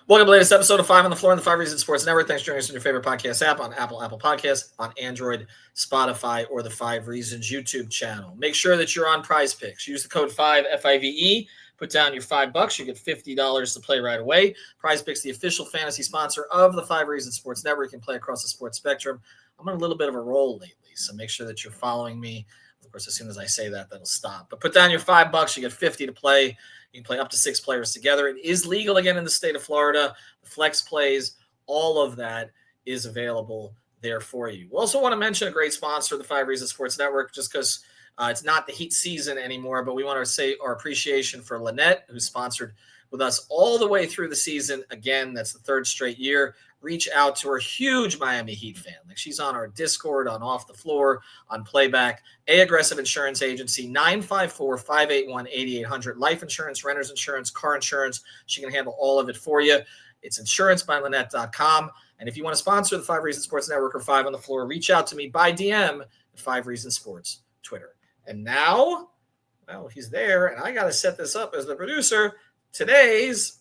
Welcome to the latest episode of 5 on the Floor on the 5 Reasons Sports Network. Thanks for joining us on your favorite podcast app on Apple Podcasts, on Android, Spotify, or the 5 Reasons YouTube channel. Make sure that you're on Prize Picks. Use the code 5, F-I-V-E. Put down your $5. You get $50 to play right away. Prize Picks, the official fantasy sponsor of the 5 Reasons Sports Network. You can play across the sports spectrum. I'm on a little bit of a roll lately, so make sure that you're following me. Of course, as soon as I say that, that'll stop. But put down your $5. You get $50 to play. You can play up to 6 players together. It is legal again in the state of Florida. The flex plays, all of that is available there for you. We also want to mention a great sponsor of the 5 Reasons Sports Network, just because it's not the Heat season anymore, but we want to say our appreciation for Lynette, who's sponsored with us all the way through the season. Again, that's the 3rd straight year. Reach out to her. Huge Miami Heat fan. Like, she's on our Discord, on Off the Floor, on Playback. Aggressive Insurance Agency, 954-581-8800. Life insurance, renter's insurance, car insurance. She can handle all of it for you. It's insurancebylynette.com. And if you want to sponsor the 5 Reasons Sports Network or 5 on the Floor, reach out to me by DM at 5 Reasons Sports Twitter. And now, well, he's there, and I got to set this up as the producer. Today's,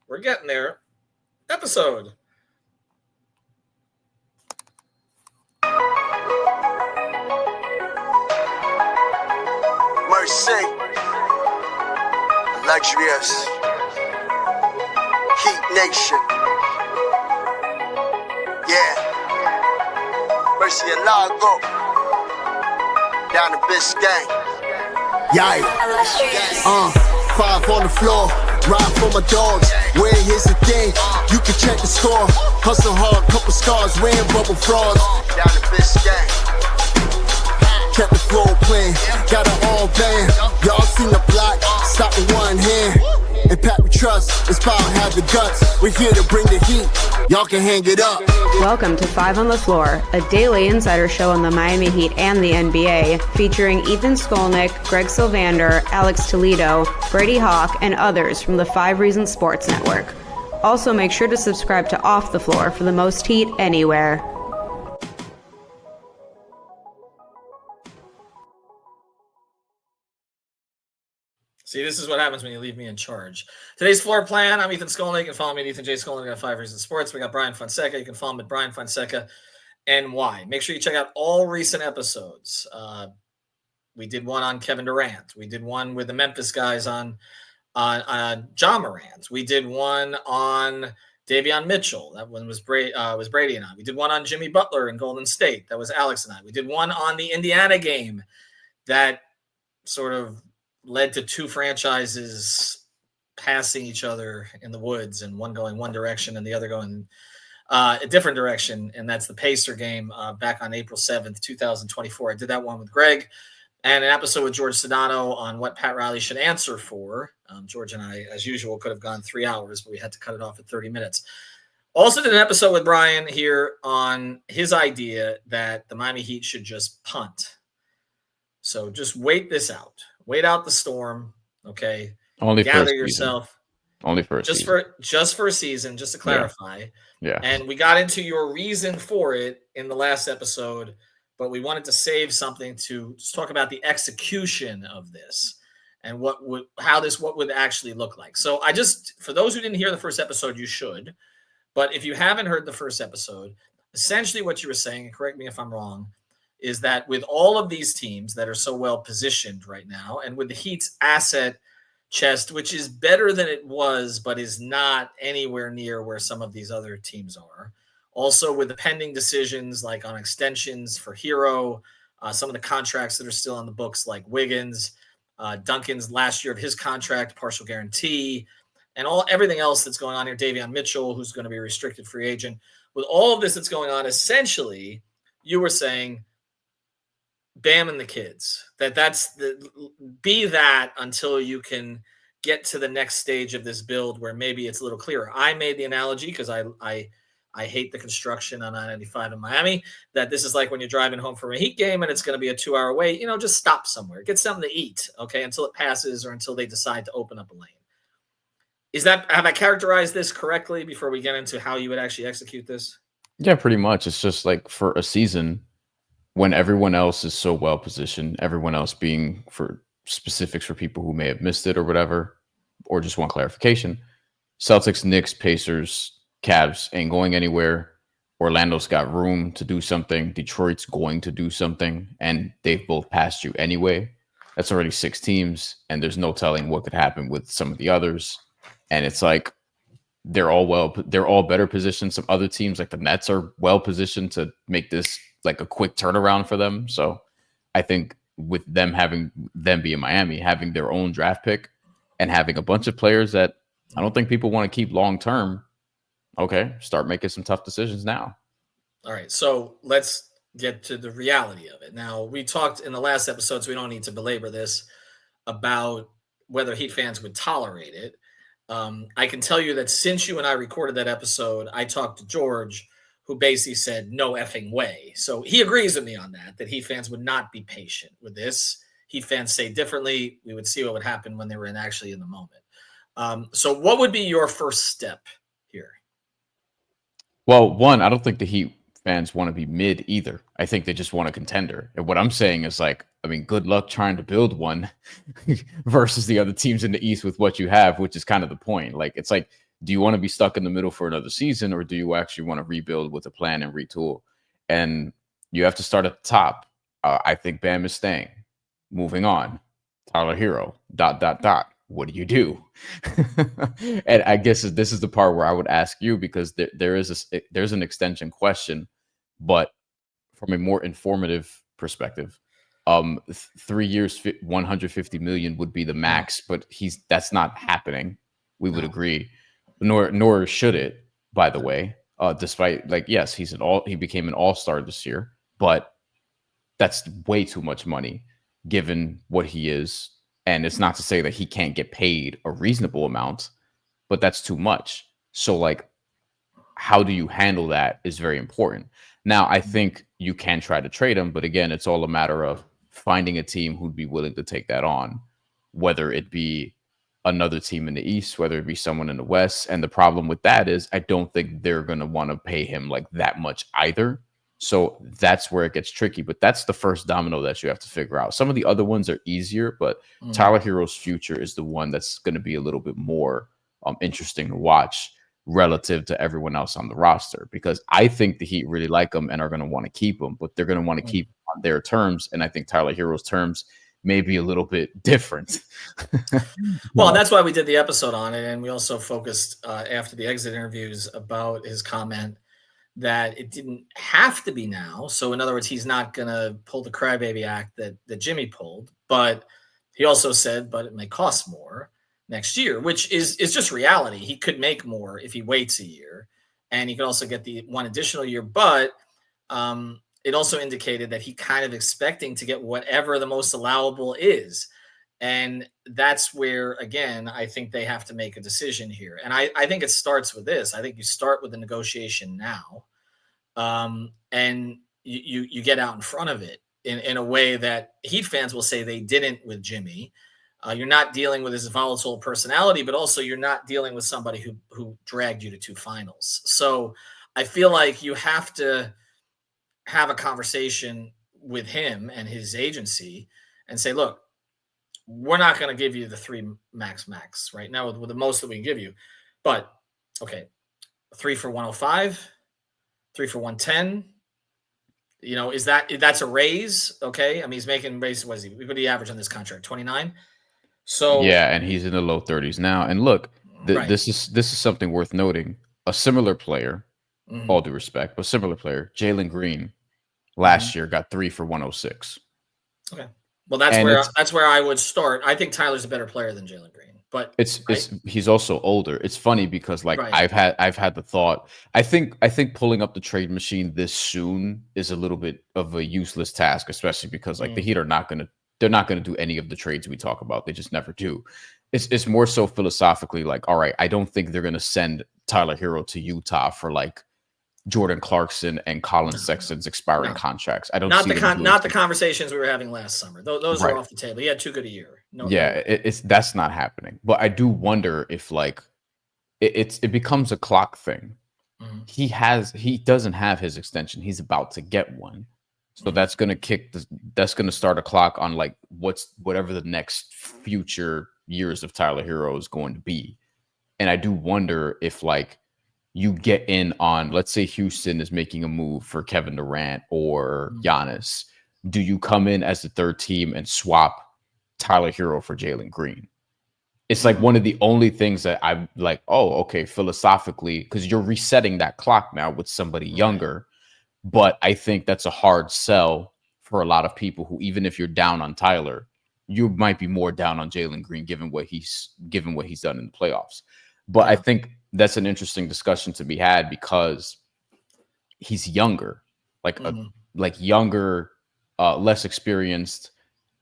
we're getting there, episode. Mercy, luxurious, Heat Nation, yeah, Mercy and Lago, down to Biscayne, yeah, 5 on the floor, ride for my dogs, where here's the thing, you can check the score, hustle hard, couple scars, wearing bubble frauds, down to Biscayne. Kept the flow playing, got it all banned. Y'all seen the block, stop with one hand. And Pat we trust, Inspire have the guts. We're here to bring the heat, y'all can hang it up. Welcome to 5 on the Floor, a daily insider show on the Miami Heat and the NBA, featuring Ethan Skolnick, Greg Sylvander, Alex Toledo, Brady Hawk, and others from the 5 Reasons Sports Network. Also, make sure to subscribe to Off the Floor for the most heat anywhere. See, this is what happens when you leave me in charge. Today's floor plan, I'm Ethan Skolnick. You can follow me at Ethan J. Skolnick at 5 Reasons Sports. We got Bryan Fonseca. You can follow him at Bryan Fonseca NY. Make sure you check out all recent episodes. We did one on Kevin Durant. We did one with the Memphis guys on Ja Morant. We did one on Davion Mitchell. That one was Brady and I. We did one on Jimmy Butler in Golden State. That was Alex and I. We did one on the Indiana game that sort of led to 2 franchises passing each other in the woods, and one going one direction and the other going a different direction. And that's the Pacer game back on April 7th, 2024. I did that one with Greg, and an episode with George Sedano on what Pat Riley should answer for. George and I, as usual, could have gone 3 hours, but we had to cut it off at 30 minutes. Also did an episode with Bryan here on his idea that the Miami Heat should just punt. So just wait this out. Wait out the storm, okay? Only gather yourself. Only for a season. For a season, just to clarify. Yeah. And we got into your reason for it in the last episode, but we wanted to save something to just talk about the execution of this and what would actually look like. So for those who didn't hear the first episode, you should. But if you haven't heard the first episode, essentially what you were saying, and correct me if I'm wrong, is that with all of these teams that are so well positioned right now, and with the Heat's asset chest, which is better than it was, but is not anywhere near where some of these other teams are. Also with the pending decisions like on extensions for Hero, some of the contracts that are still on the books like Wiggins, Duncan's last year of his contract, partial guarantee, and everything else that's going on here, Davion Mitchell, who's going to be a restricted free agent. With all of this that's going on, essentially, you were saying, Bam and the kids. Be that until you can get to the next stage of this build where maybe it's a little clearer. I made the analogy because I hate the construction on I-95 in Miami, that this is like when you're driving home from a Heat game and it's going to be a 2-hour wait. Just stop somewhere, get something to eat, okay, until it passes or until they decide to open up a lane. Have I characterized this correctly before we get into how you would actually execute this? Yeah, pretty much. It's just like for a season, when everyone else is so well positioned, everyone else being for specifics for people who may have missed it or whatever, or just want clarification, Celtics, Knicks, Pacers, Cavs ain't going anywhere. Orlando's got room to do something. Detroit's going to do something, and they've both passed you anyway. That's already 6 teams, and there's no telling what could happen with some of the others. And it's like they're all better positioned. Some other teams like the Nets are well positioned to make this like a quick turnaround for them. So I think with them being Miami, having their own draft pick and having a bunch of players that I don't think people want to keep long term. Okay, start making some tough decisions now. All right, so let's get to the reality of it. Now, we talked in the last episode, so we don't need to belabor this, about whether Heat fans would tolerate it. I can tell you that since you and I recorded that episode, I talked to George, who basically said, no effing way. So he agrees with me on that Heat fans would not be patient with this. Heat fans say differently. We would see what would happen when they were actually in the moment. So what would be your first step here? Well, one, I don't think the Heat fans want to be mid either. I think they just want a contender. And what I'm saying is like, I mean, good luck trying to build one versus the other teams in the East with what you have, which is kind of the point. Like, it's like, do you want to be stuck in the middle for another season, or do you actually want to rebuild with a plan and retool? And you have to start at the top. I think Bam is staying. Moving on. Tyler Hero, ... What do? And I guess this is the part where I would ask you, because there's an extension question, but from a more informative perspective, 3 years, 150 million would be the max, but that's not happening. We would agree, nor should it. By the way, despite like, yes, he became an all-star this year, but that's way too much money given what he is. And it's not to say that he can't get paid a reasonable amount, but that's too much. So like, how do you handle that is very important. Now, I think you can try to trade him, but again, it's all a matter of finding a team who'd be willing to take that on, whether it be another team in the East, whether it be someone in the West. And the problem with that is I don't think they're going to want to pay him like that much either. So that's where it gets tricky, but that's the first domino that you have to figure out. Some of the other ones are easier, but Tyler Hero's future is the one that's going to be a little bit more interesting to watch relative to everyone else on the roster, because I think the Heat really like him and are going to want to keep him, but they're going to want to keep on their terms. And I think Tyler Hero's terms may be a little bit different. Well, that's why we did the episode on it. And we also focused after the exit interviews about his comment that it didn't have to be now. So in other words, he's not going to pull the crybaby act that Jimmy pulled, but he also said, but it may cost more next year, which is just reality. He could make more if he waits a year, and he could also get the one additional year, but it also indicated that he kind of expecting to get whatever the most allowable is. And that's where, again, I think they have to make a decision here. And I think it starts with this. I think you start with the negotiation now, and you get out in front of it in a way that Heat fans will say they didn't with Jimmy. You're not dealing with his volatile personality, but also you're not dealing with somebody who dragged you to 2 finals. So I feel like you have to have a conversation with him and his agency and say, look, we're not going to give you the 3 max right now with the most that we can give you. But, okay, 3 for 105, 3 for 110. You know, that's a raise? Okay. I mean, he's making basically, what did he average on this contract? 29. So yeah, and he's in the low 30s now. And look, this is something worth noting. A similar player, all due respect, but similar player, Jalen Green, last year got 3 for 106. Okay. Well, that's where I would start. I think Tyler's a better player than Jalen Green, but he's also older. It's funny because like I've had the thought. I think pulling up the trade machine this soon is a little bit of a useless task, especially because like the Heat they're not gonna do any of the trades we talk about. They just never do. It's more so philosophically like, all right, I don't think they're gonna send Tyler Hero to Utah for like Jordan Clarkson and Colin Sexton's expiring contracts. I don't not the conversations we were having last summer. Those are off the table. He had too good a year. That's not happening. But I do wonder if like it becomes a clock thing. He doesn't have his extension. He's about to get one. So that's going to start a clock on like whatever the next future years of Tyler Hero is going to be. And I do wonder if like you get in on, let's say Houston is making a move for Kevin Durant or Giannis. Do you come in as the third team and swap Tyler Hero for Jalen Green? It's like one of the only things that I'm like, oh, okay, philosophically, because you're resetting that clock now with somebody younger. But I think that's a hard sell for a lot of people who, even if you're down on Tyler, you might be more down on Jalen Green given what he's done in the playoffs. But I think that's an interesting discussion to be had because he's younger, like younger, less experienced,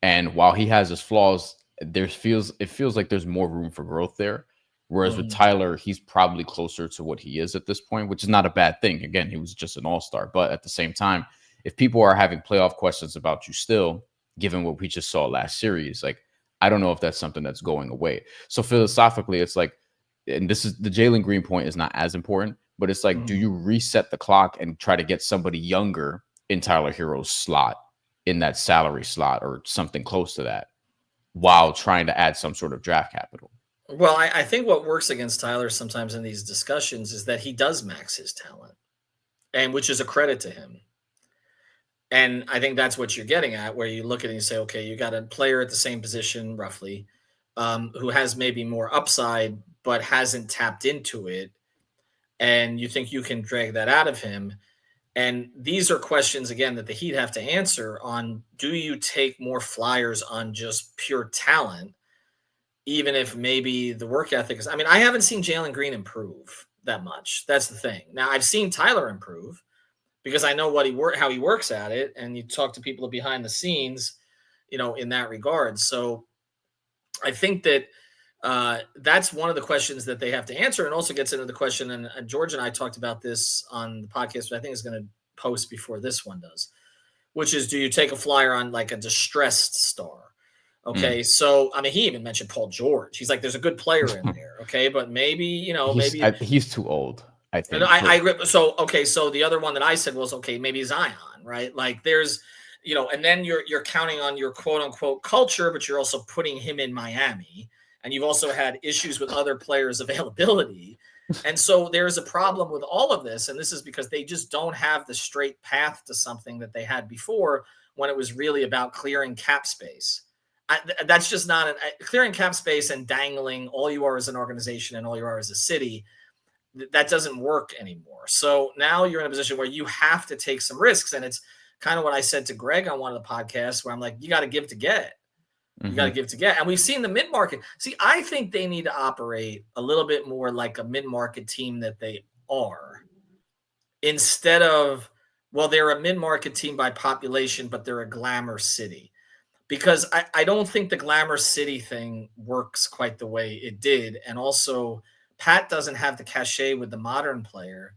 and while he has his flaws, it feels like there's more room for growth there. Whereas with Tyler, he's probably closer to what he is at this point, which is not a bad thing. Again, he was just an all-star. But at the same time, if people are having playoff questions about you still, given what we just saw last series, like, I don't know if that's something that's going away. So philosophically, it's like, and this is the Jalen Green point is not as important, but it's like, do you reset the clock and try to get somebody younger in Tyler Hero's slot, in that salary slot or something close to that, while trying to add some sort of draft capital? Well, I think what works against Tyler sometimes in these discussions is that he does max his talent, and which is a credit to him. And I think that's what you're getting at, where you look at it and you say, okay, you got a player at the same position roughly, who has maybe more upside, but hasn't tapped into it. And you think you can drag that out of him. And these are questions, again, that the Heat have to answer on, do you take more flyers on just pure talent, even if maybe the work ethic is, I mean, I haven't seen Jalen Green improve that much. That's the thing. Now, I've seen Tyler improve because I know how he works at it. And you talk to people behind the scenes, in that regard. So I think that that's one of the questions that they have to answer, and also gets into the question. And George and I talked about this on the podcast, but I think is going to post before this one does, which is, do you take a flyer on like a distressed star? Okay. So, I mean, he even mentioned Paul George. He's like, there's a good player in there. Okay. But maybe, he's too old, I think. I agree. So, okay. So the other one that I said was, okay, maybe Zion, right? Like there's, and then you're counting on your quote unquote culture, but you're also putting him in Miami. And you've also had issues with other players' availability. And so there's a problem with all of this. And this is because they just don't have the straight path to something that they had before, when it was really about clearing cap space. That's just not clearing cap space and dangling all you are as an organization and all you are as a city. That doesn't work anymore. So now you're in a position where you have to take some risks. And it's kind of what I said to Greg on one of the podcasts, where I'm like, you got to give to get. You got to give to get. And we've seen the mid-market. See, I think they need to operate a little bit more like a mid-market team that they are, instead of, well, they're a mid-market team by population, but they're a glamour city. Because I don't think the glamour city thing works quite the way it did. And also, Pat doesn't have the cachet with the modern player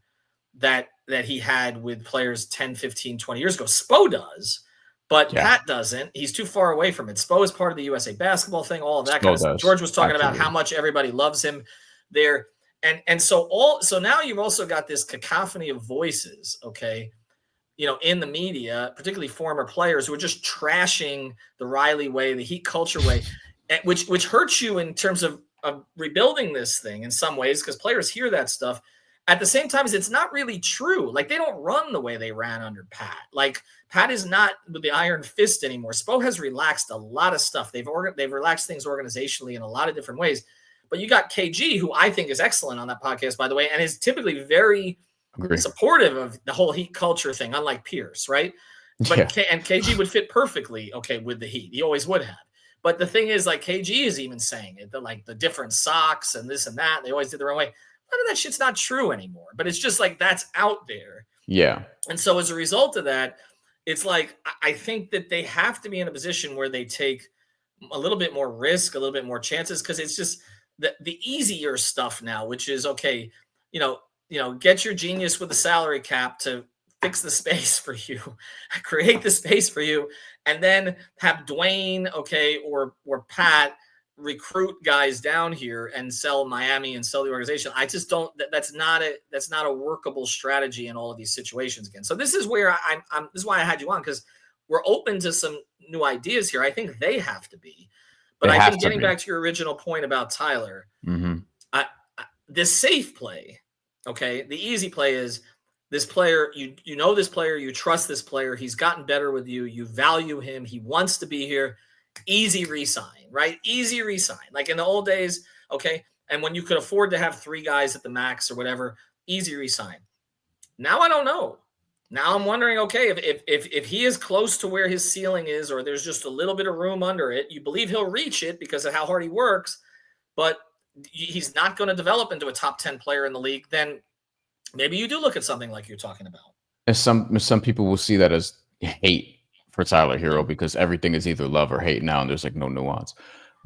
that he had with players 10, 15, 20 years ago. Spo does. But Pat doesn't. He's too far away from it. Spo is part of the USA basketball thing, all of that kind of stuff. George was talking about how much everybody loves him there. And so now you've also got this cacophony of voices, okay, in the media, particularly former players who are just trashing the Riley way, the Heat culture way, which hurts you in terms of rebuilding this thing in some ways, because players hear that stuff. At the same time, it's not really true. Like, they don't run the way they ran under Pat. Like, Pat is not with the iron fist anymore. Spo has relaxed a lot of stuff. They've relaxed things organizationally in a lot of different ways. But you got KG, who I think is excellent on that podcast, by the way, and is typically very supportive of the whole Heat culture thing, unlike Pierce, right? But and KG would fit perfectly, okay, with the Heat. He always would have. But the thing is, like, KG is even saying it, like the different socks and this and that. They always did the wrong way. None of that shit's not true anymore, but it's just like, that's out there. Yeah. And so as a result of that, it's like, I think that they have to be in a position where they take a little bit more risk, a little bit more chances, because it's just the easier stuff now, which is, okay, get your genius with the salary cap to fix the space for you, create the space for you, and then have Dwayne, okay, or Pat recruit guys down here and sell Miami and sell the organization. I just don't. That's not a workable strategy in all of these situations again. So this is where I'm. This is why I had you on, because we're open to some new ideas here. I think they have to be. But I think getting back to your original point about Tyler, this safe play, okay, the easy play is this player, you know this player, you trust this player, he's gotten better with you, you value him, he wants to be here, easy resign, right? Easy resign. Like in the old days, okay, and when you could afford to have 3 guys at the max or whatever, easy resign. Now I don't know. Now I'm wondering, okay, if he is close to where his ceiling is, or there's just a little bit of room under it, you believe he'll reach it because of how hard he works, but he's not going to develop into a top 10 player in the league, then maybe you do look at something like you're talking about. And some people will see that as hate for Tyler Hero because everything is either love or hate now, and there's like no nuance.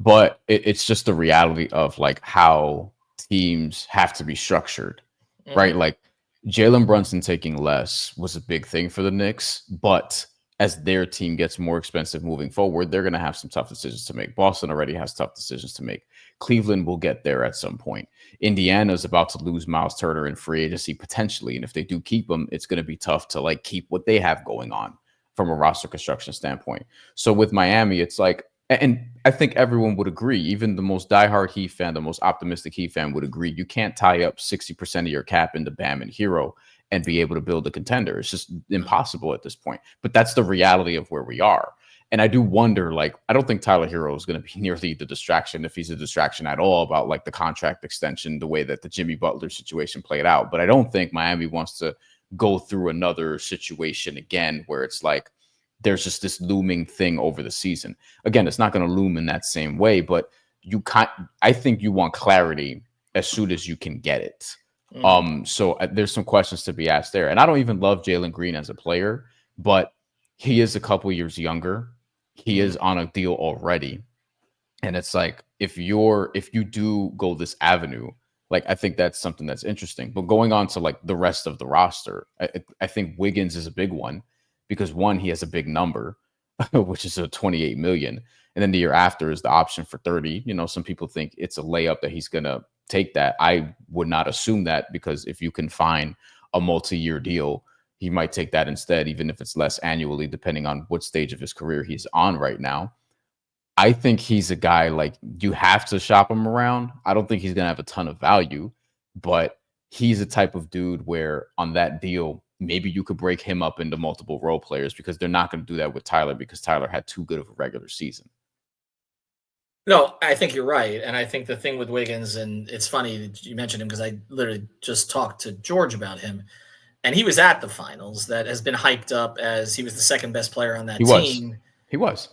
But it's just the reality of like how teams have to be structured, right? Like Jalen Brunson taking less was a big thing for the Knicks, but as their team gets more expensive moving forward, they're going to have some tough decisions to make. Boston already has tough decisions to make. Cleveland will get there at some point. Indiana is about to lose Miles Turner in free agency potentially, and if they do keep him, it's going to be tough to like keep what they have going on from a roster construction standpoint. So with Miami, it's like, and I think everyone would agree, even the most diehard Heat fan, the most optimistic Heat fan would agree, you can't tie up 60% of your cap into Bam and Hero and be able to build a contender. It's just impossible at this point. But that's the reality of where we are. And I do wonder, like, I don't think Tyler Hero is going to be nearly the distraction, if he's a distraction at all, about like the contract extension, the way that the Jimmy Butler situation played out. But I don't think Miami wants to go through another situation again where it's like there's just this looming thing over the season. Again, it's not going to loom in that same way, but I think you want clarity as soon as you can get it. So there's some questions to be asked there. And I don't even love Jalen Green as a player, but he is a couple years younger. He is on a deal already. And it's like, if you do go this avenue, like, I think that's something that's interesting. But going on to like the rest of the roster, I think Wiggins is a big one because one, he has a big number, which is a 28 million. And then the year after is the option for 30. You know, some people think it's a layup that he's going to take that. I would not assume that, because if you can find a multi-year deal, he might take that instead, even if it's less annually, depending on what stage of his career he's on right now. I think he's a guy, like, you have to shop him around. I don't think he's going to have a ton of value, but he's a type of dude where on that deal, maybe you could break him up into multiple role players, because they're not going to do that with Tyler, because Tyler had too good of a regular season. No, I think you're right. And I think the thing with Wiggins, and it's funny that you mentioned him because I literally just talked to George about him, and he was at the finals. That has been hyped up as he was the second best player on that team. He was.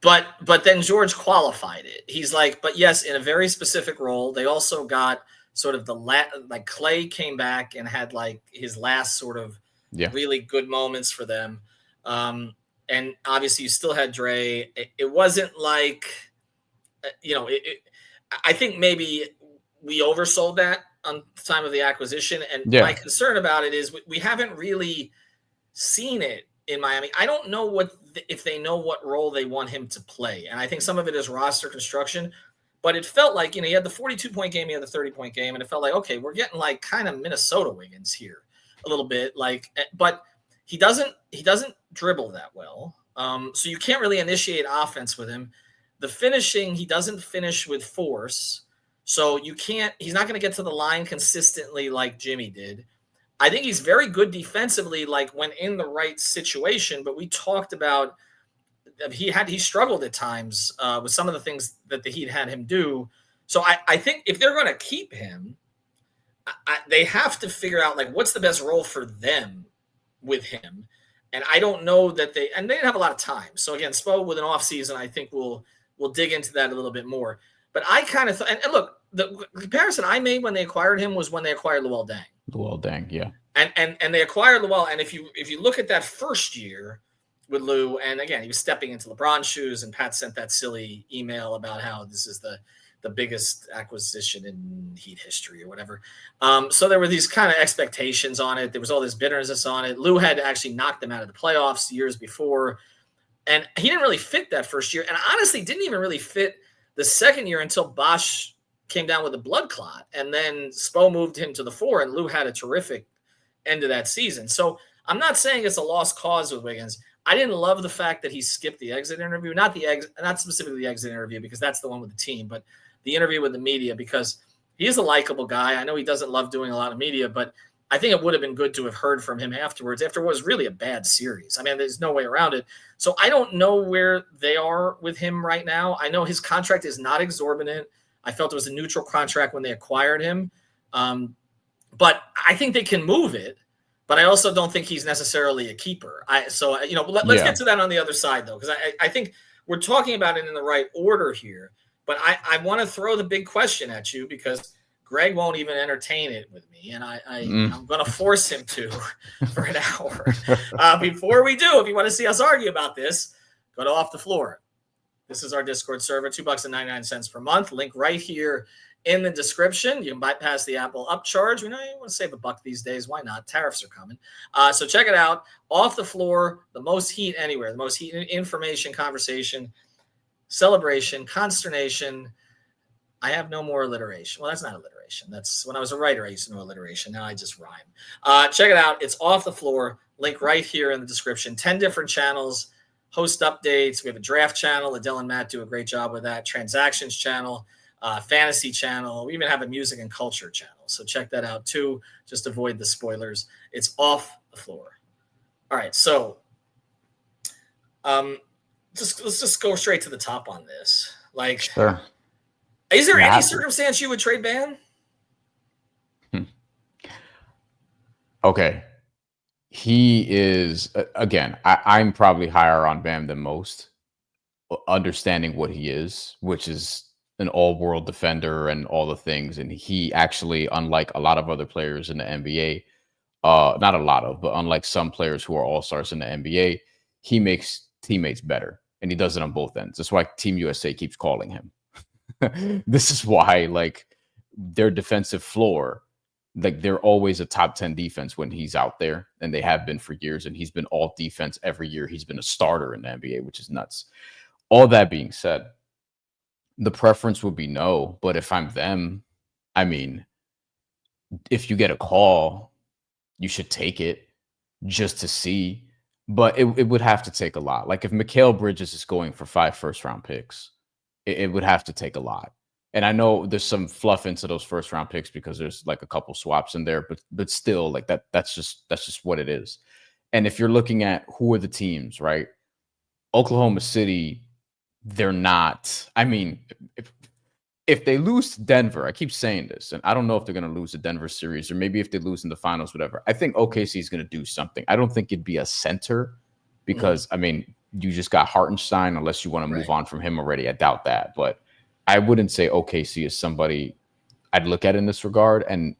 But then George qualified it. He's like, but yes, in a very specific role. They also got sort of like Clay came back and had like his last sort of really good moments for them. And obviously you still had Dre. It wasn't like, I think maybe we oversold that on the time of the acquisition. And my concern about it is we haven't really seen it in Miami. I don't know if they know what role they want him to play. And I think some of it is roster construction, but it felt like, he had the 42-point game, he had the 30-point game, and it felt like, okay, we're getting like kind of Minnesota Wiggins here a little bit, like, but he doesn't dribble that well. So you can't really initiate offense with him. The finishing, he doesn't finish with force. So he's not going to get to the line consistently like Jimmy did. I think he's very good defensively, like when in the right situation, but we talked about he struggled at times with some of the things that the Heat had him do. So I think if they're going to keep him, they have to figure out like what's the best role for them with him. And I don't know that they didn't have a lot of time. So again, Spo with an off season, I think we'll dig into that a little bit more. But I kind of and look, the comparison I made when they acquired him was when they acquired Luol Deng. Luol Deng, yeah. And they acquired Luol, and if you look at that first year with Lou, and again, he was stepping into LeBron's shoes, and Pat sent that silly email about how this is the biggest acquisition in Heat history or whatever. So there were these kind of expectations on it. There was all this bitterness on it. Lou had actually knocked them out of the playoffs years before, and he didn't really fit that first year, and honestly didn't even really fit the second year until Bosh came down with a blood clot, and then Spo moved him to the 4, and Lou had a terrific end of that season. So I'm not saying it's a lost cause with Wiggins. I didn't love the fact that he skipped the exit interview, not specifically the exit interview, because that's the one with the team, but the interview with the media, because He is a likable guy. I know he doesn't love doing a lot of media, but I think it would have been good to have heard from him afterwards, after what was really a bad series. I mean, there's no way around it. So I don't know where they are with him right now. I know his contract is not exorbitant. I felt it was a neutral contract when they acquired him. But I think they can move it. But I also don't think he's necessarily a keeper. Let's get to that on the other side, though, because I think we're talking about it in the right order here. But I want to throw the big question at you, because Greg won't even entertain it with me, and I'm going to force him to for an hour. Before we do, if you want to see us argue about this, go to Off the Floor. This is our Discord server, $2.99 per month. Link right here in the description. You can bypass the Apple upcharge. You want to save $1 these days. Why not? Tariffs are coming. So check it out. Off the Floor, the most heat anywhere, the most heat, information, conversation, celebration, consternation. I have no more alliteration. Well, that's not alliteration. That's when I was a writer, I used to know alliteration. Now I just rhyme. Check it out. It's Off the Floor. Link right here in the description. 10 different channels, host updates. We have a draft channel. Adele and Matt do a great job with that. Transactions channel, fantasy channel. We even have a music and culture channel. So check that out too. Just avoid the spoilers. It's Off the Floor. All right. So let's just go straight to the top on this. Sure. Is there any circumstance you would trade Bam? Okay. He is, again, I'm probably higher on Bam than most, understanding what he is, which is an all-world defender and all the things. And he actually, unlike a lot of other players in the NBA, not a lot of, but unlike some players who are all-stars in the NBA, he makes teammates better. And he does it on both ends. That's why Team USA keeps calling him. This is why, their defensive floor, they're always a top 10 defense when he's out there, and they have been for years. And he's been all defense every year. He's been a starter in the NBA, which is nuts. All that being said, the preference would be no. But if I'm them, I mean, if you get a call, you should take it just to see. But it would have to take a lot. Like if Mikal Bridges is going for 5 first-round picks, it would have to take a lot. And I know there's some fluff into those first round picks because there's a couple swaps in there, but still that's just what it is. And if you're looking at who are the teams, right? Oklahoma City, they're not. I mean, if they lose to Denver, I keep saying this, and I don't know if they're going to lose the Denver series, or maybe if they lose in the finals, whatever. I think OKC is going to do something. I don't think it'd be a center because, I mean, you just got Hartenstein, unless you want to move on from him already. I doubt that. But I wouldn't say OKC is somebody I'd look at in this regard. And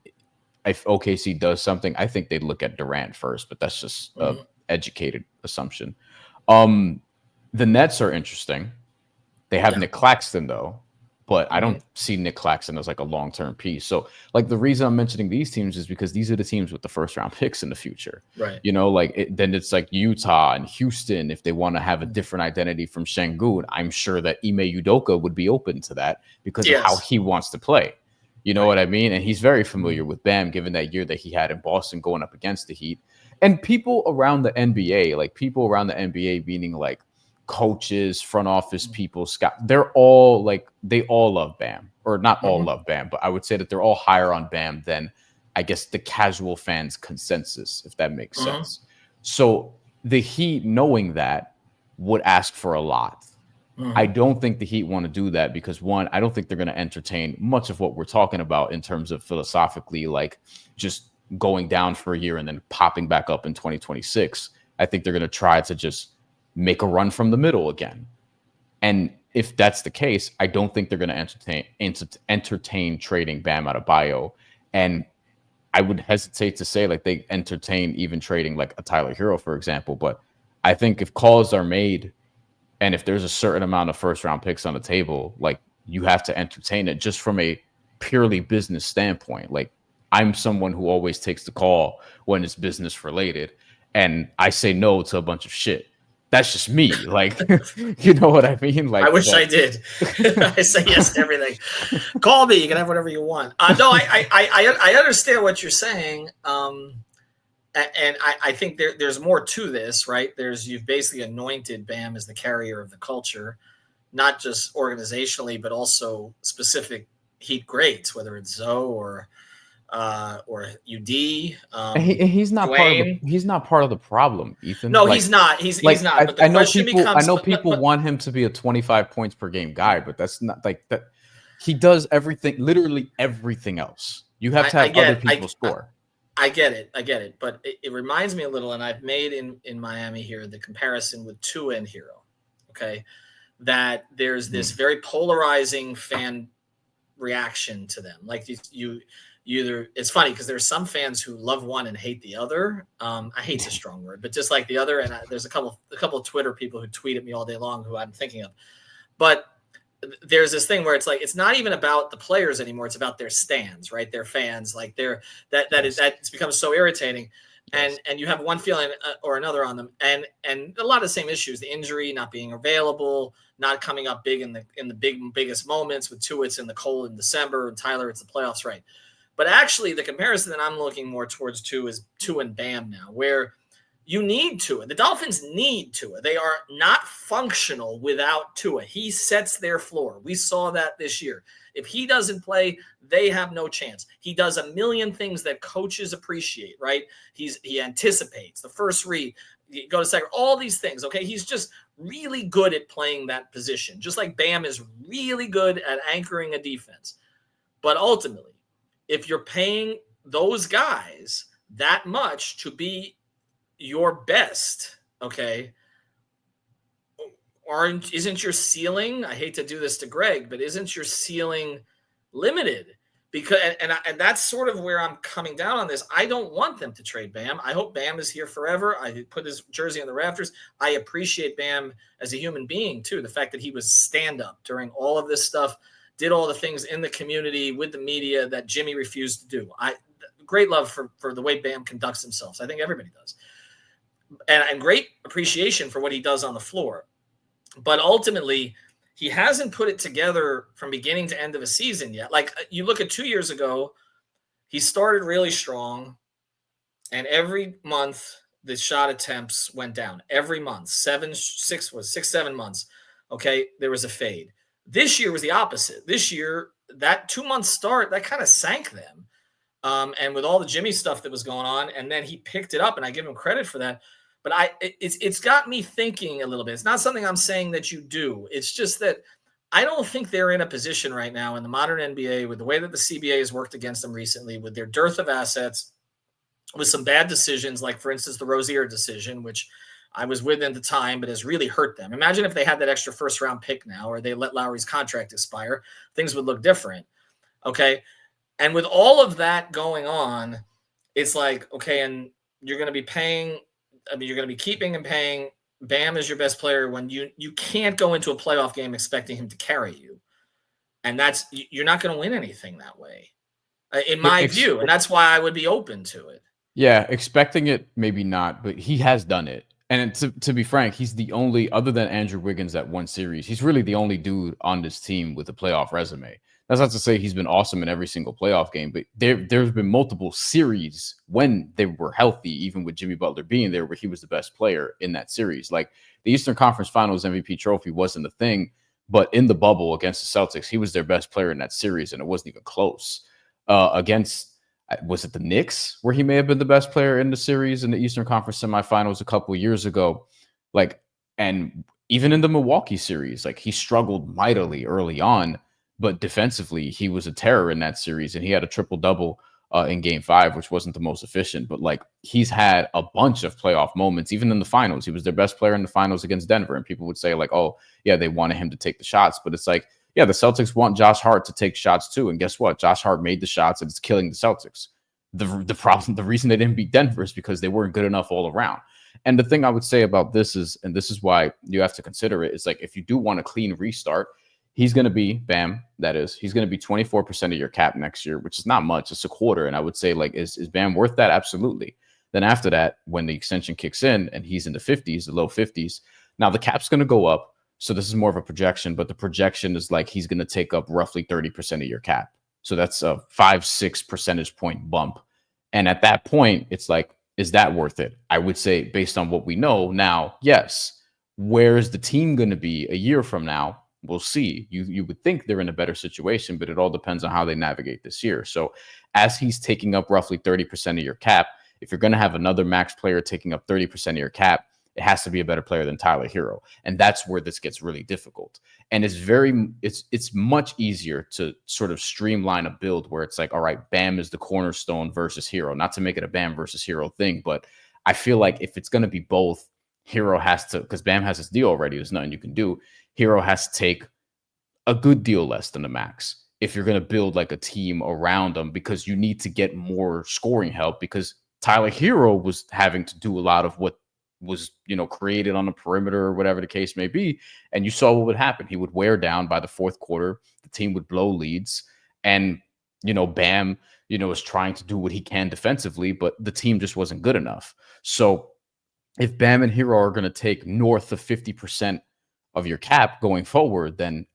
if OKC does something, I think they'd look at Durant first, but that's just an educated assumption. The Nets are interesting. They have Nick Claxton, though. But I don't see Nick Claxton as a long-term piece. So the reason I'm mentioning these teams is because these are the teams with the first-round picks in the future. Right. Then it's Utah and Houston, if they want to have a different identity from Şengün. I'm sure that Ime Udoka would be open to that because of how he wants to play. You know what I mean? And he's very familiar with Bam, given that year that he had in Boston going up against the Heat. And people around the NBA, meaning coaches, front office people, they're all they all love Bam, or not all love Bam, but I would say that they're all higher on Bam than I guess the casual fans consensus, if that makes sense. So the Heat, knowing that, would ask for a lot. I don't think the Heat want to do that because, one, I don't think they're going to entertain much of what we're talking about in terms of philosophically, just going down for a year and then popping back up in 2026. I think they're going to try to just make a run from the middle again. And if that's the case, I don't think they're going to entertain trading Bam Adebayo. And I would hesitate to say they entertain even trading a Tyler Hero, for example. But I think if calls are made and if there's a certain amount of first round picks on the table, you have to entertain it just from a purely business standpoint. I'm someone who always takes the call when it's business related, and I say no to a bunch of shit. That's just me. You know what I mean? I wish I did. I say yes to everything. Call me. You can have whatever you want. No, I understand what you're saying. And I think there's more to this, right? You've basically anointed Bam as the carrier of the culture, not just organizationally, but also specific Heat greats, whether it's Zoe or UD. And he's not Dwayne. part of the problem, Ethan. No, Like, he's not. He's like not. But the question becomes, I know people want him to be a 25 points per game guy, but that's not like that. He does everything, literally everything else. You have to have other people score. I get it. But it reminds me a little, and I've made in Miami here the comparison with Tua and Hero. Okay, that there's this very polarizing fan reaction to them. Like you either, it's funny because there's some fans who love one and hate the other. I hate's a strong word, but just like the other. And there's a couple of Twitter people who tweet at me all day long who I'm thinking of. But there's this thing where it's like, it's not even about the players anymore. It's about their stands, right? Their fans, like it's become so irritating. And you have one feeling or another on them, and a lot of the same issues: the injury, not being available, not coming up big in the biggest moments. With Tua, it's in the cold in December, and Tyler, it's the playoffs, right? But actually, the comparison that I'm looking more towards Tua is Tua and Bam now, where you need Tua. The Dolphins need Tua. They are not functional without Tua. He sets their floor. We saw that this year. If he doesn't play, they have no chance. He does a million things that coaches appreciate, right? He anticipates the first read, you go to second, all these things, okay? He's just really good at playing that position, just like Bam is really good at anchoring a defense. But ultimately, if you're paying those guys that much to be your best, okay, isn't your ceiling, I hate to do this to Greg, but isn't your ceiling limited? Because and that's sort of where I'm coming down on this. I don't want them to trade Bam. I hope Bam is here forever. I put his jersey on the rafters. I appreciate Bam as a human being too. The fact that he was stand up during all of this stuff, did all the things in the community with the media that Jimmy refused to do. Great love for the way Bam conducts himself. So I think everybody does. And great appreciation for what he does on the floor. But ultimately, he hasn't put it together from beginning to end of a season yet. Like, you look at 2 years ago, he started really strong, and every month the shot attempts went down. Every month, 7 months. Okay, there was a fade. This year was the opposite. This year, that 2-month start, that kind of sank them. And with all the Jimmy stuff that was going on, and then he picked it up, and I give him credit for that. But it's got me thinking a little bit. It's not something I'm saying that you do. It's just that I don't think they're in a position right now in the modern NBA, with the way that the CBA has worked against them recently, with their dearth of assets, with some bad decisions, like, for instance, the Rozier decision, which I was with at the time, but has really hurt them. Imagine if they had that extra first-round pick now, or they let Lowry's contract expire. Things would look different, okay? And with all of that going on, it's like, okay, and you're going to be paying – you're going to be keeping and paying Bam as your best player when you can't go into a playoff game expecting him to carry you. And you're not going to win anything that way, in my view. And that's why I would be open to it. Yeah, expecting it, maybe not, but he has done it. And to be frank, he's the only, other than Andrew Wiggins that won series, he's really the only dude on this team with a playoff resume. That's not to say he's been awesome in every single playoff game, but there's been multiple series when they were healthy, even with Jimmy Butler being there, where he was the best player in that series. Like, the Eastern Conference Finals MVP trophy wasn't a thing, but in the bubble against the Celtics, he was their best player in that series, and it wasn't even close. Against, was it the Knicks, where he may have been the best player in the series in the Eastern Conference semifinals a couple of years ago? Like, and even in the Milwaukee series, like, he struggled mightily early on. But defensively, he was a terror in that series, and he had a triple-double in Game 5, which wasn't the most efficient. But, like, he's had a bunch of playoff moments, even in the finals. He was their best player in the finals against Denver, and people would say, like, oh, yeah, they wanted him to take the shots. But it's like, yeah, the Celtics want Josh Hart to take shots too, and guess what? Josh Hart made the shots, and it's killing the Celtics. The problem, the reason they didn't beat Denver is because they weren't good enough all around. And the thing I would say about this is, and this is why you have to consider it, is like, if you do want a clean restart, he's going to be, Bam, that is, he's going to be 24% of your cap next year, which is not much. It's a quarter. And I would say, like, is Bam worth that? Absolutely. Then after that, when the extension kicks in and he's in the 50s, the low 50s, now the cap's going to go up. So this is more of a projection, but the projection is like he's going to take up roughly 30% of your cap. So that's a 5-6 percentage point bump. And at that point, it's like, is that worth it? I would say, based on what we know now, yes. Where is the team going to be a year from now? We'll see. You would think they're in a better situation, but it all depends on how they navigate this year. So as he's taking up roughly 30% of your cap, if you're going to have another max player taking up 30% of your cap, it has to be a better player than Tyler Hero. And that's where this gets really difficult. And it's much easier to sort of streamline a build where it's like, all right, Bam is the cornerstone versus Hero. Not to make it a Bam versus Hero thing, but I feel like if it's going to be both, Hero has to, because Bam has his deal already, there's nothing you can do. Hero has to take a good deal less than the max if you're going to build like a team around them, because you need to get more scoring help, because Tyler Hero was having to do a lot of what was, created on the perimeter or whatever the case may be. And you saw what would happen. He would wear down by the fourth quarter. The team would blow leads. And, Bam, is trying to do what he can defensively, but the team just wasn't good enough. So if Bam and Hero are going to take north of 50% of your cap going forward, then,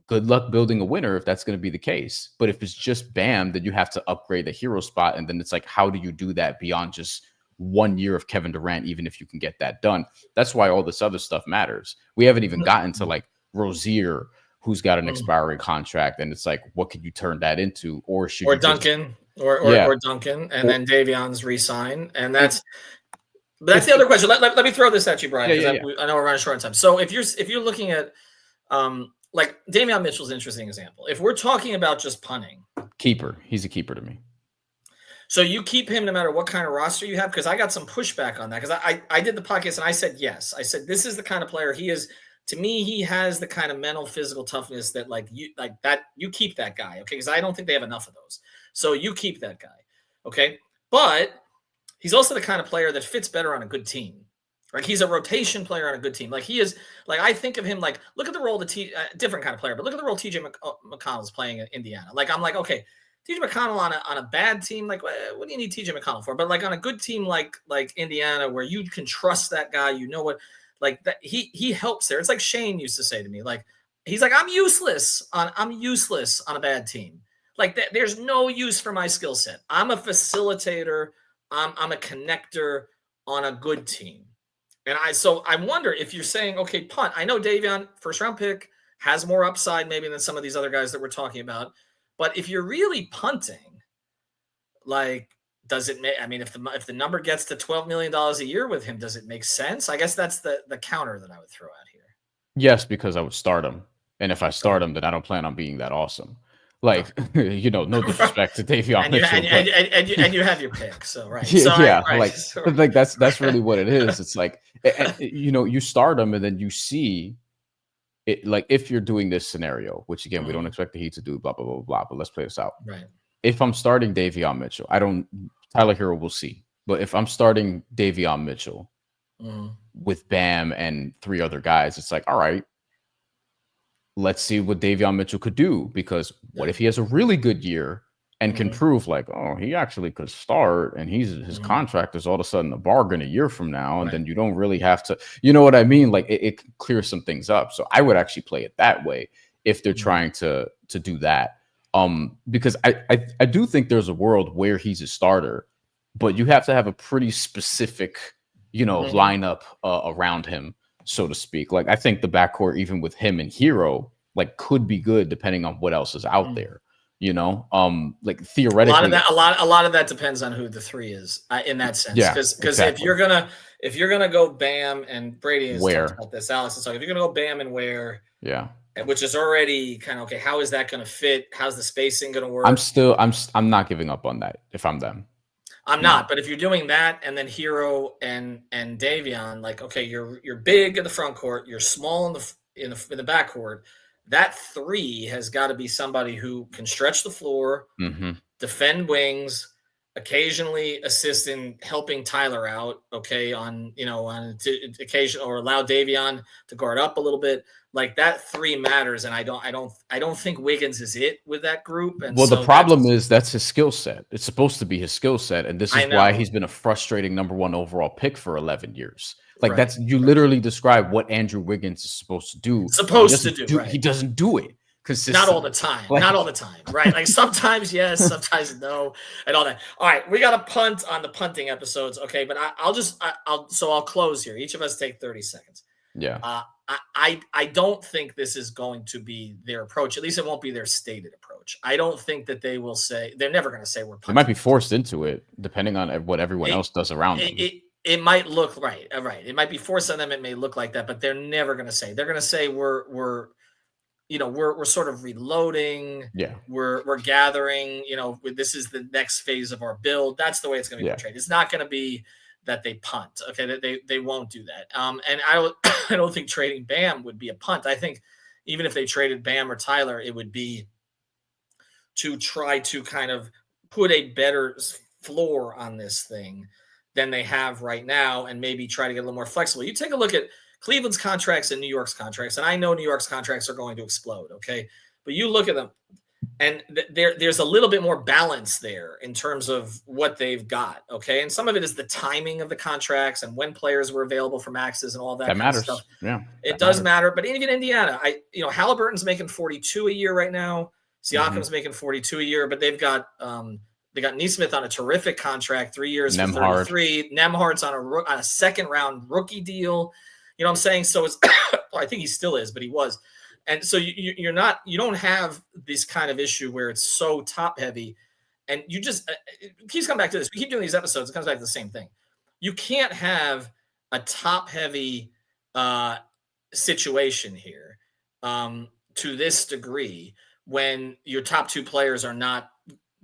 good luck building a winner if that's going to be the case. But if it's just Bam, then you have to upgrade the Hero spot. And then it's like, how do you do that beyond just 1 year of Kevin Durant, even if you can get that done? That's why all this other stuff matters. We haven't even gotten to like Rozier, who's got an expiring contract. And it's like, what could you turn that into? Or should or Duncan or Duncan, and then Davion's re-sign. And that's the other question. Let me throw this at you, Bryan, because I know we're running short on time. So if you're looking at like Davion Mitchell's an interesting example. If we're talking about just punting, keeper, he's a keeper to me. So you keep him no matter what kind of roster you have? Because I got some pushback on that, because I did the podcast and I said yes. I said this is the kind of player he is. To me, he has the kind of mental, physical toughness that you keep that guy, okay? Because I don't think they have enough of those. So you keep that guy, okay? But he's also the kind of player that fits better on a good team. Like he's a rotation player on a good team. Like he is, like I think of him like, look at the role different kind of player, but look at the role TJ McConnell's playing in Indiana. Like I'm like, okay, TJ McConnell on a bad team, like what do you need TJ McConnell for? But like on a good team like Indiana, where you can trust that guy, what, like that he helps there. It's like Shane used to say to me, like he's like, I'm useless on a bad team. Like there's no use for my skill set. I'm a facilitator. I'm a connector on a good team. And I wonder if you're saying, okay, punt. I know Davion, first round pick, has more upside maybe than some of these other guys that we're talking about. But if you're really punting, like, does it make? I mean, if the number gets to $12 million a year with him, does it make sense? I guess that's the counter that I would throw out here. Yes, because I would start him, and if I start him, then I don't plan on being that awesome. Like, no disrespect to Davion Mitchell, and you have your pick, so right. So like that's really what it is. It's like, you start him, and then you see it. Like if you're doing this scenario, which again we don't expect the Heat to do, blah blah blah blah. But let's play this out. Right. If I'm starting Davion Mitchell, Tyler Hero, we'll see. But if I'm starting Davion Mitchell with Bam and three other guys, it's like, all right, let's see what Davion Mitchell could do, because what if he has a really good year and can prove like, oh, he actually could start, and his contract is all of a sudden a bargain a year from now, and then you don't really have to, you know what I mean? Like it clears some things up. So I would actually play it that way if they're trying to do that. Because I do think there's a world where he's a starter, but you have to have a pretty specific, lineup around him, so to speak. Like I think the backcourt, even with him and Hero, like could be good depending on what else is out there. Like theoretically, a lot of that depends on who the three is in that sense. Yeah, because exactly. if you're gonna go Bam and Brady has Ware talked about this, Alex is talking. If you're gonna go Bam and Ware, yeah, which is already kind of okay. How is that going to fit? How's the spacing going to work? I'm not giving up on that if I'm them. I'm not, but if you're doing that and then Hero and Davion, like okay, you're big in the front court, you're small in the back court. That three has got to be somebody who can stretch the floor, defend wings, occasionally assist in helping Tyler out. Okay, on occasion, or allow Davion to guard up a little bit. Like that three matters, and I don't think Wiggins is it with that group. And well, the problem is that's his skill set. It's supposed to be his skill set, and this is why he's been a frustrating number one overall pick for 11 years. Like that's you literally describe what Andrew Wiggins is supposed to do. He doesn't do it consistently. Not all the time. Not all the time. Right. Like sometimes yes, sometimes no, and all that. All right, we got a punt on the punting episodes. Okay, but I'll close here. Each of us take 30 seconds. Yeah. I don't think this is going to be their approach. At least it won't be their stated approach. I don't think that they will say, they're never going to say we're They might punting. be forced into it, depending on what everyone else does around them. It might look right. It might be forced on them. It may look like that, but they're never going to say. They're going to say we're sort of reloading. Yeah. We're gathering. This is the next phase of our build. That's the way it's going to be portrayed. It's not going to be that they punt. Okay, they won't do that. And I don't think trading Bam would be a punt. I think even if they traded Bam or Tyler, it would be to try to kind of put a better floor on this thing than they have right now, and maybe try to get a little more flexible. You take a look at Cleveland's contracts and New York's contracts, and I know New York's contracts are going to explode. Okay, but you look at them, and there's a little bit more balance there in terms of what they've got. Okay. And some of it is the timing of the contracts and when players were available for maxes and all that kind matters. of stuff. Yeah. It does matter. But even Indiana, Halliburton's making 42 a year right now. Siakam's making 42 a year, but they've got Neesmith on a terrific contract, 3 years for 33. Nemhard's on a second round rookie deal. You know what I'm saying? So it's, I think he still is, but he was. And so you don't have this kind of issue where it's so top heavy, and you just it keeps coming back to this. We keep doing these episodes. It comes back to the same thing. You can't have a top heavy situation here to this degree when your top two players are not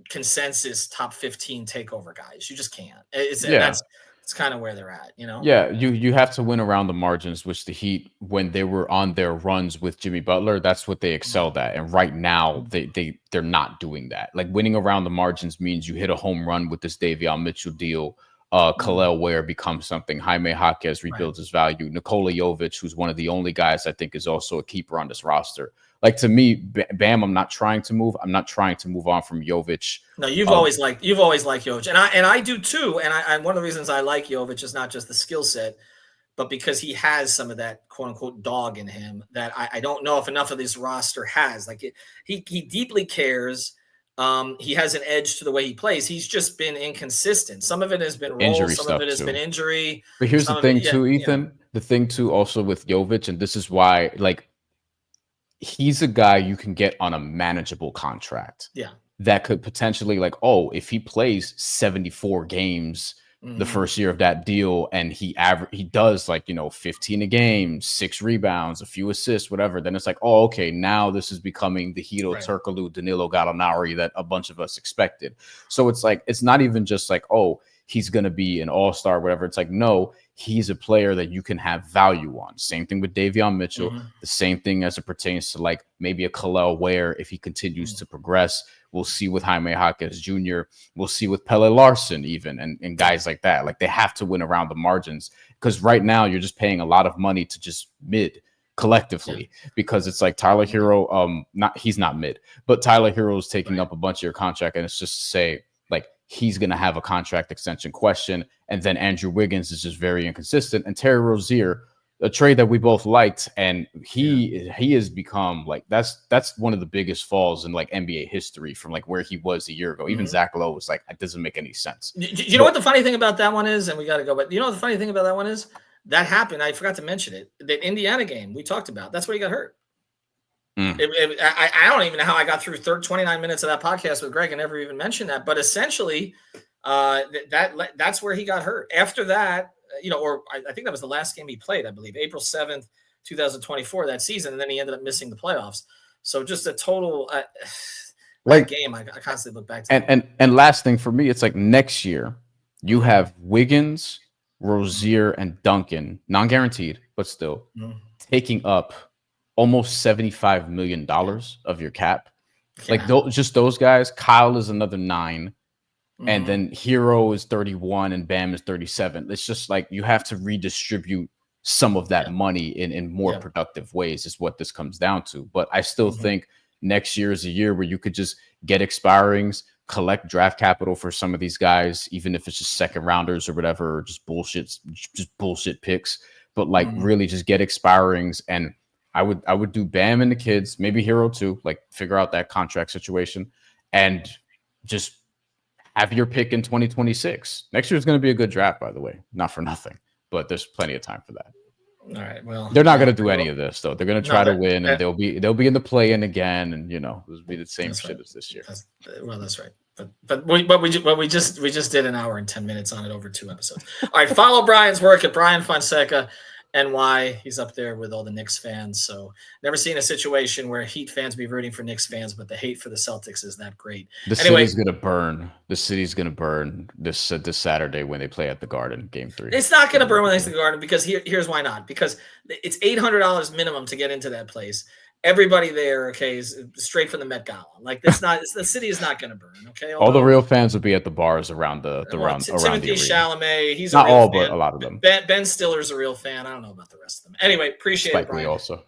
consensus top 15 takeover guys. You just can't. That's kind of where they're at, Yeah, you have to win around the margins, which the Heat, when they were on their runs with Jimmy Butler, that's what they excelled at. And right now they're not doing that. Like, winning around the margins means you hit a home run with this Davion Mitchell deal. Khalil Ware becomes something. Jaime Jaquez rebuilds his value. Nikola Jovic, who's one of the only guys I think is also a keeper on this roster. Like, to me, Bam, I'm not trying to move. I'm not trying to move on from Jovic. No, you've always liked Jovic, and I do too. And one of the reasons I like Jovic is not just the skill set, but because he has some of that quote unquote dog in him that I don't know if enough of this roster has. Like, he deeply cares. He has an edge to the way he plays. He's just been inconsistent. Some of it has been role, some of it has been injury. But here's the thing too, Ethan. The thing too also with Jovic, and this is why, like, he's a guy you can get on a manageable contract. Yeah. That could potentially, like, if he plays 74 games the first year of that deal, and he does 15 a game, 6 rebounds, a few assists, whatever, then it's like, okay, now this is becoming the Hito Turkoglu, Danilo Gallinari that a bunch of us expected. So it's like, it's not even just like, he's going to be an all-star, whatever. It's like, no, he's a player that you can have value on. Same thing with Davion Mitchell. The same thing as it pertains to, like, maybe a Khalil Ware if he continues to progress. We'll see with Jaime Jaquez Jr. We'll see with Pele Larson even, and guys like that. Like, they have to win around the margins, because right now you're just paying a lot of money to just mid collectively, because it's like Tyler Hero, he's not mid, but Tyler Hero is taking up a bunch of your contract, and it's just to say, like, he's going to have a contract extension question. And then Andrew Wiggins is just very inconsistent. And Terry Rozier, a trade that we both liked, and he has become, like, that's one of the biggest falls in, like, NBA history from, like, where he was a year ago. Even Zach Lowe was like, it doesn't make any sense. You know what the funny thing about that one is, and we got to go, but you know what the funny thing about that one is? That happened. I forgot to mention it. The Indiana game we talked about, that's where he got hurt. I don't even know how I got through 29 minutes of that podcast with Greg and never even mentioned that. But essentially, that's where he got hurt. After that, or I think that was the last game he played, I believe, April 7th, 2024, that season. And then he ended up missing the playoffs. So just a total game I constantly look back to. And last thing for me, it's like, next year you have Wiggins, Rozier, and Duncan, non-guaranteed, but still taking up almost $75 million of your cap. Like, just those guys. Kyle is another 9. And then Hero is 31 and Bam is 37. It's just like, you have to redistribute some of that money in more productive ways, is what this comes down to. But I still think next year is a year where you could just get expirings, collect draft capital for some of these guys, even if it's just second rounders or whatever, or just bullshit picks. But, like, really just get expirings. And I would do Bam and the kids, maybe Hero too, like, figure out that contract situation, and just have your pick in 2026. Next year is going to be a good draft, by the way. Not for nothing, but there's plenty of time for that. All right. Well, They're not going to do any of this though. They're going to try to win, and that- they'll be in the play-in again, and it'll be the same shit right. as this year. That's right. But we just did an hour and 10 minutes on it over 2 episodes. All right, follow Bryan's work at Bryan Fonseca NY. He's up there with all the Knicks fans. So never seen a situation where Heat fans be rooting for Knicks fans, but the hate for the Celtics is that great. The city's gonna burn. The city's gonna burn this Saturday when they play at the Garden, Game 3. It's not gonna burn when they play at the Garden because here's why not. Because it's $800 minimum to get into that place. Everybody there, okay, is straight from the Met Gala. Like the city is not going to burn. Okay, all the real fans will be at the bars around the around Timothy the arena. Chalamet, he's not a real all, fan. but a lot of them. Ben Stiller's a real fan. I don't know about the rest of them. Anyway, appreciate Spike it, Bryan. Lee also.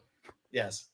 Yes.